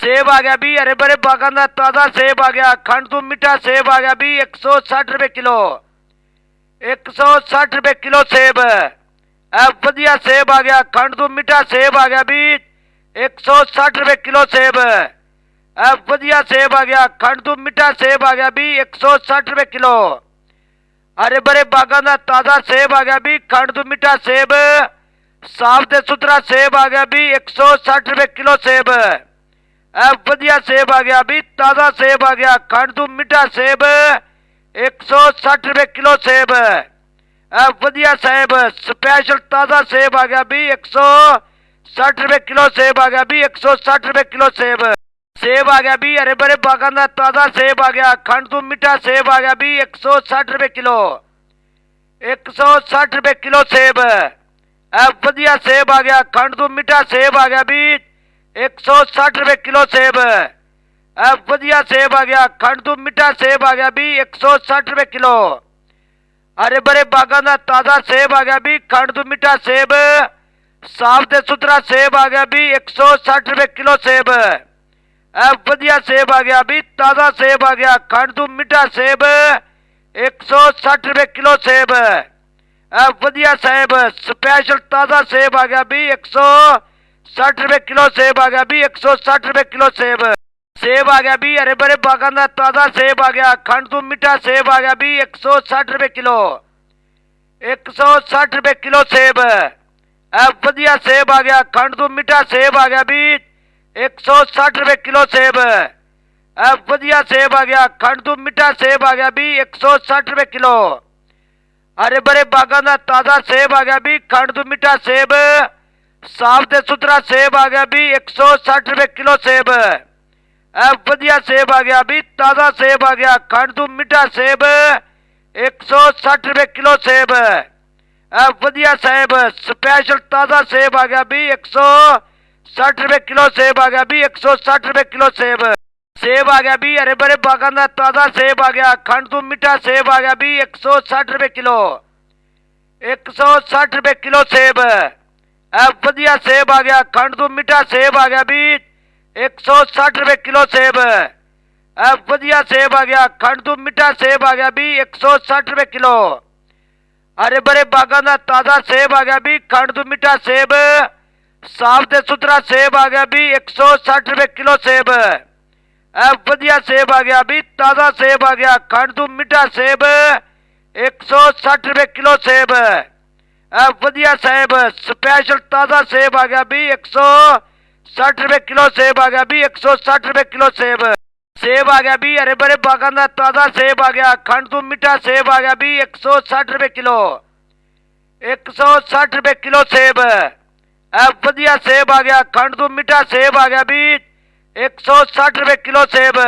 सेब आ गया भी हरे भरे बागान का ताज़ा सेब आ गया। खंड तो मीठा सेब आ गया भी 160 रुपए किलो। 160 रुपए किलो सेब। वधिया सेब आ गया। खंड तो मीठा सेब आ गया भी 160 रुपए किलो सेब। वधिया सेब आ गया। खंड तो मीठा सेब आ गया भी 160 रुपए किलो। हरे भरे बागान का ताज़ा सेब आ गया भी खंड तो मीठा सेब। साफ ते सुथरा सेब आ गया भी 160 रुपए किलो सेब। वधिया सेब आ गया भी ताज़ा सेब आ गया। खंड तो मीठा सेब 160 रुपए किलो सेब। वधिया सेब स्पेशल ताज़ा सेब आ गया भी 160 रुपए किलो सेब आ गया भी 160 रुपए किलो सेब। सेब आ गया भी हरे भरे बागान का ताज़ा सेब आ गया। खंड तो मीठा सेब आ गया भी 160 रुपए किलो। 160 रुपए किलो सेब। वधिया सेब आ गया। खंड तो मीठा सेब आ गया भी 160 रुपए किलो सेब। वधिया सेब आ गया। खंड तो मीठा सेब आ गया भी 160 रुपए किलो। हरे भरे बागान का ताज़ा सेब आ गया भी खंड तो मीठा सेब। साफ ते सुथरा सेब आ गया भी 160 रुपए किलो सेब। वधिया सेब आ गया भी ताज़ा सेब आ गया। खंड तो मीठा सेब 160 रुपए किलो सेब। वधिया सेब स्पेशल ताज़ा सेब आ गया भी 160 रुपए किलो सेब आ गया भी 160 रुपए किलो सेब। सेब आ गया भी हरे भरे बागान का ताज़ा सेब आ गया। खंड तो मीठा सेब आ गया भी 160 रुपए किलो। 160 रुपए किलो सेब। वधिया सेब आ गया। खंड तो मीठा सेब आ गया भी 160 रुपए किलो सेब। वधिया सेब आ गया। खंड तो मीठा सेब आ गया भी 160 रुपए किलो। हरे भरे बागान का ताज़ा सेब आ गया भी खंड तो मीठा सेब। साफ ते सुथरा सेब आ गया भी 160 रुपए किलो सेब। वधिया सेब आ गया भी ताज़ा सेब आ गया। खंड तो मीठा सेब 160 रुपए किलो सेब। वधिया सेब स्पेशल ताज़ा सेब आ गया भी 160 रुपए किलो सेब आ गया भी 160 रुपए किलो सेब। सेब आ गया भी हरे भरे बागान का ताज़ा सेब आ गया। खंड तो मीठा सेब आ गया भी 160 रुपए किलो। 160 रुपए किलो सेब। वधिया सेब आ गया। खंड तो मीठा सेब आ गया भी 160 रुपए किलो सेब। वधिया सेब आ गया। खंड तो मीठा सेब आ गया भी 160 रुपए किलो। हरे भरे बागान का ताज़ा सेब आ गया भी खंड तो मीठा सेब। साफ ते सुथरा सेब आ गया भी 160 रुपए किलो सेब। वधिया सेब आ गया भी ताज़ा सेब आ गया। खंड तो मीठा सेब 160 रुपए किलो सेब। वधिया सेब स्पेशल ताज़ा सेब आ गया भी 160 रुपए किलो सेब आ गया भी 160 रुपए किलो सेब। सेब आ गया भी हरे भरे बागान का ताज़ा सेब आ गया। खंड तो मीठा सेब आ गया भी 160 रुपए किलो। 160 रुपए किलो सेब। वधिया सेब आ गया। खंड तो मीठा सेब आ गया भी 160 रुपए किलो सेब।